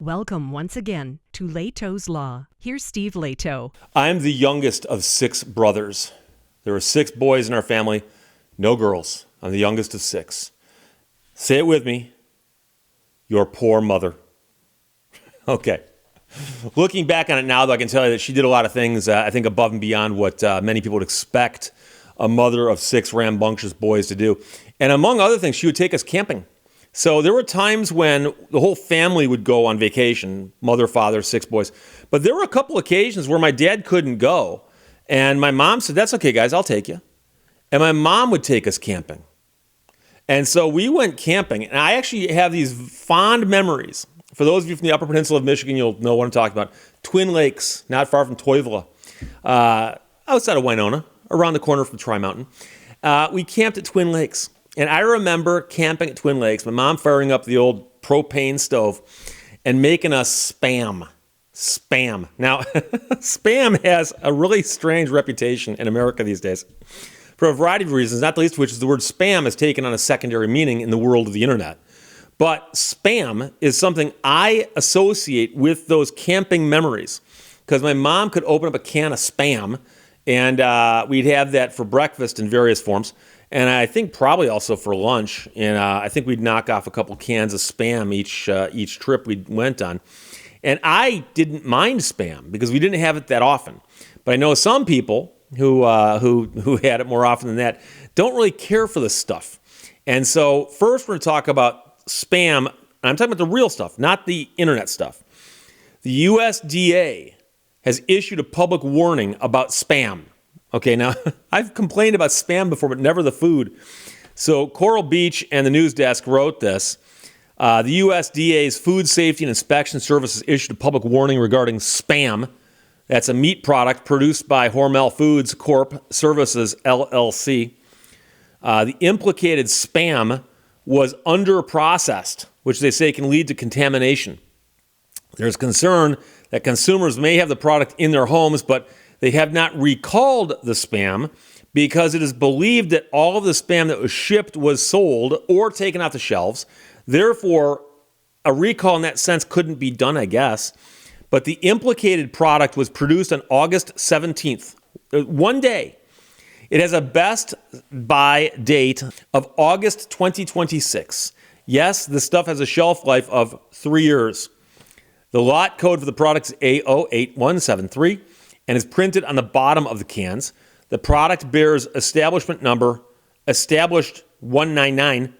Welcome once again to Lehto's Law. Here's Steve Lehto. I'm the youngest of 6 brothers. There were 6 boys in our family, no girls. I'm the youngest of 6. Say it with me. Your poor mother. Okay. Looking back on it now, though, I can tell you that she did a lot of things, I think, above and beyond what many people would expect a mother of 6 rambunctious boys to do. And among other things, she would take us camping. So there were times when the whole family would go on vacation, mother, father, 6 boys. But there were a couple occasions where my dad couldn't go. And my mom said, that's okay, guys, I'll take you. And my mom would take us camping. And so we went camping. And I actually have these fond memories. For those of you from the Upper Peninsula of Michigan, you'll know what I'm talking about. Twin Lakes, not far from Toivola, outside of Winona, around the corner from Tri-Mountain. We camped at Twin Lakes. And I remember camping at Twin Lakes, my mom firing up the old propane stove and making us spam. Spam. Now, spam has a really strange reputation in America these days for a variety of reasons, not the least of which is the word spam has taken on a secondary meaning in the world of the internet. But spam is something I associate with those camping memories because my mom could open up a can of spam and we'd have that for breakfast in various forms. And I think probably also for lunch. And I think we'd knock off a couple cans of spam each trip we went on. And I didn't mind spam because we didn't have it that often. But I know some people who had it more often than that don't really care for this stuff. And so first we're going to talk about spam. And I'm talking about the real stuff, not the internet stuff. The USDA has issued a public warning about spam. Okay, now I've complained about spam before, but never the food. So Coral Beach and the news desk wrote this. The USDA's Food Safety and Inspection Services issued a public warning regarding spam. That's a meat product produced by Hormel Foods Corp. Services, LLC. The implicated spam was underprocessed, which they say can lead to contamination. There's concern that consumers may have the product in their homes, but they have not recalled the spam because it is believed that all of the spam that was shipped was sold or taken off the shelves. Therefore, a recall in that sense couldn't be done, I guess. But the implicated product was produced on August 17th, one day. It has a best buy date of August 2026. Yes, this stuff has a shelf life of 3 years. The lot code for the product is A08173 and is printed on the bottom of the cans. The product bears establishment number, established 199,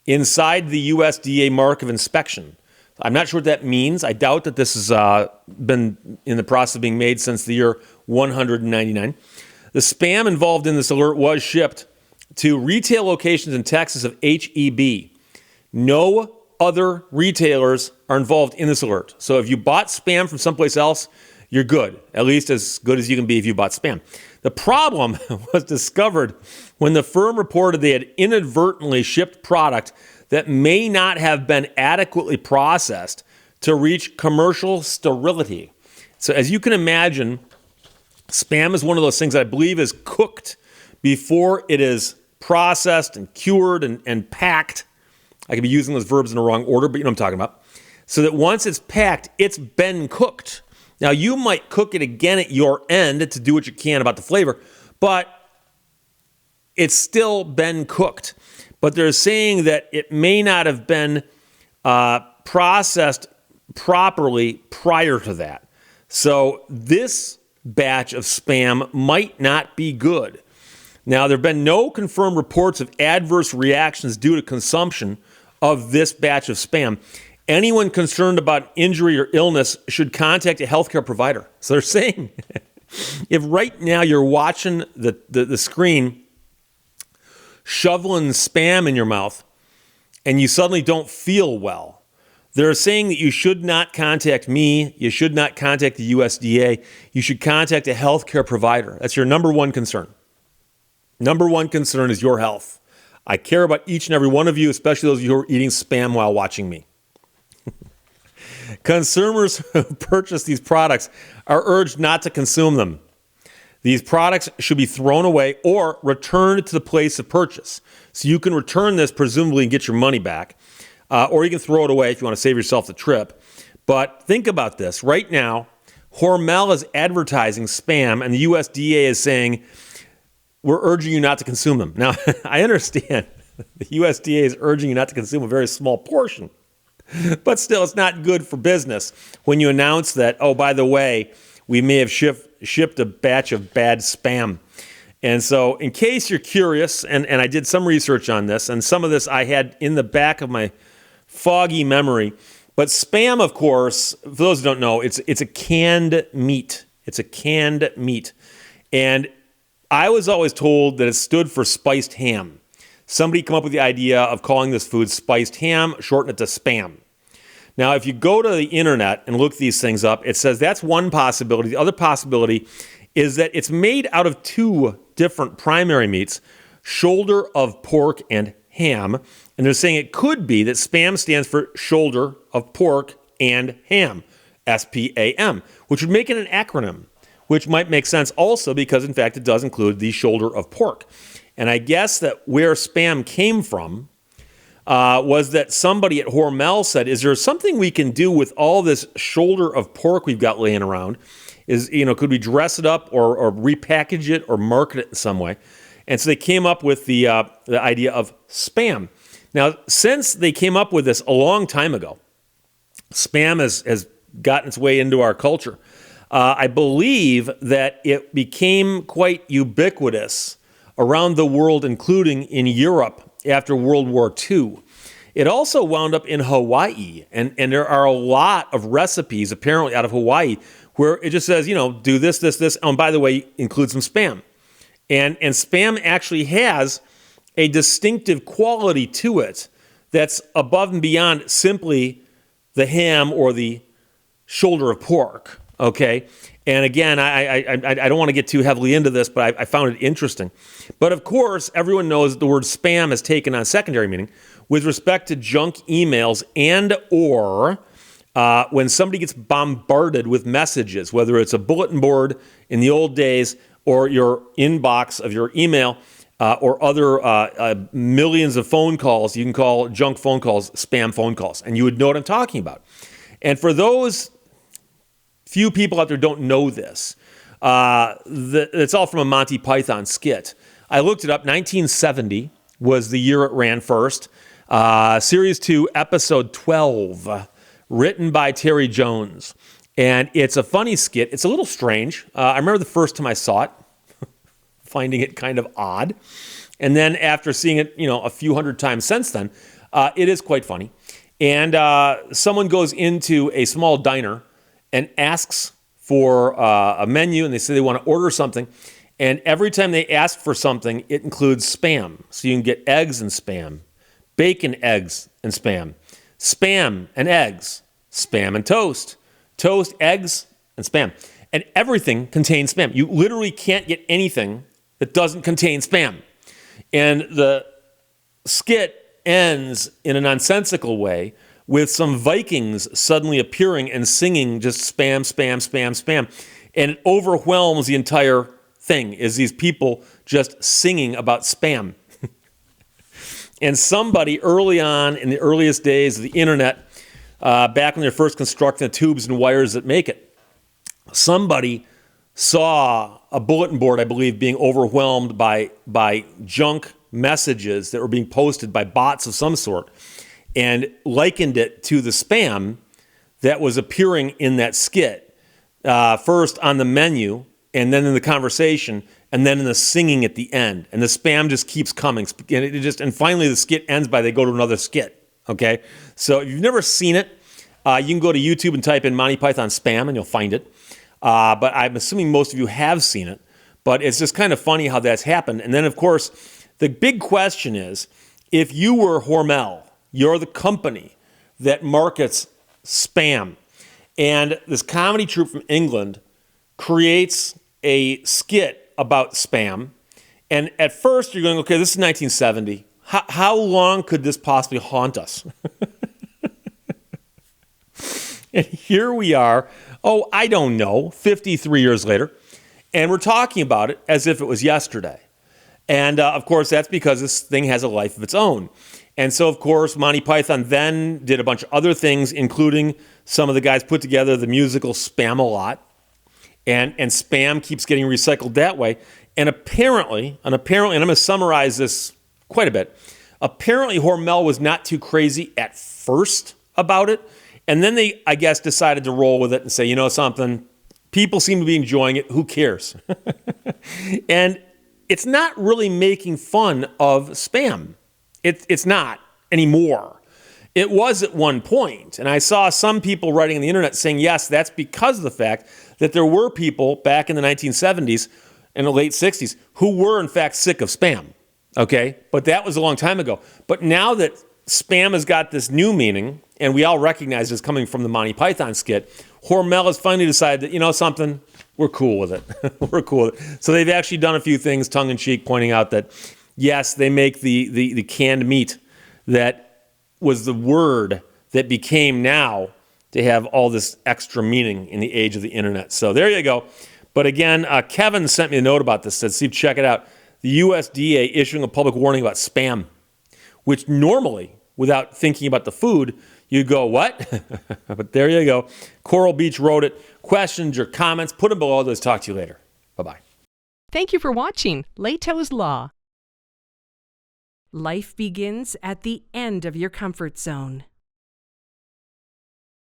inside the USDA mark of inspection. I'm not sure what that means. I doubt that this has been in the process of being made since the year 199. The spam involved in this alert was shipped to retail locations in Texas of HEB. No other retailers are involved in this alert. So if you bought spam from someplace else, you're good, at least as good as you can be if you bought spam. The problem was discovered when the firm reported they had inadvertently shipped product that may not have been adequately processed to reach commercial sterility. So as you can imagine, spam is one of those things that I believe is cooked before it is processed and cured and packed. I could be using those verbs in the wrong order, but you know what I'm talking about. So that once it's packed, it's been cooked. Now, you might cook it again at your end to do what you can about the flavor, but it's still been cooked. But they're saying that it may not have been processed properly prior to that. So this batch of spam might not be good. Now, there have been no confirmed reports of adverse reactions due to consumption of this batch of spam. Anyone concerned about injury or illness should contact a healthcare provider. So they're saying if right now you're watching the screen, shoveling spam in your mouth, and you suddenly don't feel well, they're saying that you should not contact me. You should not contact the USDA. You should contact a healthcare provider. That's your number one concern. Number one concern is your health. I care about each and every one of you, especially those of you who are eating spam while watching me. Consumers who purchase these products are urged not to consume them. These products should be thrown away or returned to the place of purchase. So you can return this presumably and get your money back, or you can throw it away if you want to save yourself the trip. But think about this. Right now, Hormel is advertising spam, and the USDA is saying, we're urging you not to consume them. Now, I understand the USDA is urging you not to consume a very small portion, but still, it's not good for business when you announce that, oh, by the way, we may have shipped a batch of bad spam. And so, in case you're curious, and I did some research on this, and some of this I had in the back of my foggy memory, but spam, of course, for those who don't know, it's a canned meat. It's a canned meat. And I was always told that it stood for spiced ham. Somebody come up with the idea of calling this food spiced ham, shorten it to spam. Now, if you go to the internet and look these things up, it says that's one possibility. The other possibility is that it's made out of two different primary meats, shoulder of pork and ham. And they're saying it could be that spam stands for shoulder of pork and ham, SPAM, which would make it an acronym, which might make sense also because, in fact, it does include the shoulder of pork. And I guess that where spam came from was that somebody at Hormel said, is there something we can do with all this shoulder of pork we've got laying around? Could we dress it up or repackage it or market it in some way? And so they came up with the idea of spam. Now, since they came up with this a long time ago, spam has gotten its way into our culture. I believe that it became quite ubiquitous around the world, including in Europe after World War II. It also wound up in Hawaii, and there are a lot of recipes apparently out of Hawaii where it just says, do this, this, this, and by the way, include some spam. And spam actually has a distinctive quality to it that's above and beyond simply the ham or the shoulder of pork, okay? And again, I don't want to get too heavily into this, but I found it interesting. But of course, everyone knows that the word spam has taken on secondary meaning with respect to junk emails and or when somebody gets bombarded with messages, whether it's a bulletin board in the old days or your inbox of your email or other millions of phone calls, you can call junk phone calls spam phone calls, and you would know what I'm talking about. And for those few people out there don't know this, it's all from a Monty Python skit. I looked it up. 1970 was the year it ran first. Series 2, episode 12, written by Terry Jones. And it's a funny skit. It's a little strange. I remember the first time I saw it, finding it kind of odd. And then after seeing it, a few hundred times since then, it is quite funny. And someone goes into a small diner and asks for a menu, and they say they want to order something. And every time they ask for something, it includes spam. So you can get eggs and spam, bacon, eggs, and spam and eggs, spam and toast, eggs, and spam. And everything contains spam. You literally can't get anything that doesn't contain spam. And the skit ends in a nonsensical way with some Vikings suddenly appearing and singing just spam, spam, spam, spam. And it overwhelms the entire thing, is these people just singing about spam. And somebody early on in the earliest days of the internet, back when they're first constructing the tubes and wires that make it, somebody saw a bulletin board, I believe, being overwhelmed by junk messages that were being posted by bots of some sort, and likened it to the spam that was appearing in that skit, first on the menu, and then in the conversation, and then in the singing at the end. And the spam just keeps coming. And finally the skit ends by they go to another skit, okay? So if you've never seen it, you can go to YouTube and type in Monty Python spam, and you'll find it. But I'm assuming most of you have seen it. But it's just kind of funny how that's happened. And then, of course, the big question is, if you were Hormel, you're the company that markets spam, and this comedy troupe from England creates a skit about spam, and at first you're going, okay, this is 1970. How long could this possibly haunt us? And here we are, I don't know, 53 years later, and we're talking about it as if it was yesterday. And of course, that's because this thing has a life of its own. And so, of course, Monty Python then did a bunch of other things, including some of the guys put together the musical Spam-A-Lot. And Spam keeps getting recycled that way. And apparently, and I'm going to summarize this quite a bit, apparently Hormel was not too crazy at first about it. And then they, I guess, decided to roll with it and say, you know something, people seem to be enjoying it. Who cares? And it's not really making fun of Spam. It's not anymore. It was at one point. And I saw some people writing on the internet saying, yes, that's because of the fact that there were people back in the 1970s and the late 60s who were, in fact, sick of Spam. Okay? But that was a long time ago. But now that Spam has got this new meaning, and we all recognize it's coming from the Monty Python skit, Hormel has finally decided that, you know something, we're cool with it. We're cool with it. So they've actually done a few things, tongue-in-cheek, pointing out that, yes, they make the canned meat that was the word that became now to have all this extra meaning in the age of the internet. So there you go. But again, Kevin sent me a note about this, said, Steve, check it out. The USDA issuing a public warning about Spam, which normally, without thinking about the food, you go, what? But there you go. Coral Beach wrote it. Questions or comments, put them below. Let's talk to you later. Bye-bye. Thank you for watching Lehto's Law. Life begins at the end of your comfort zone.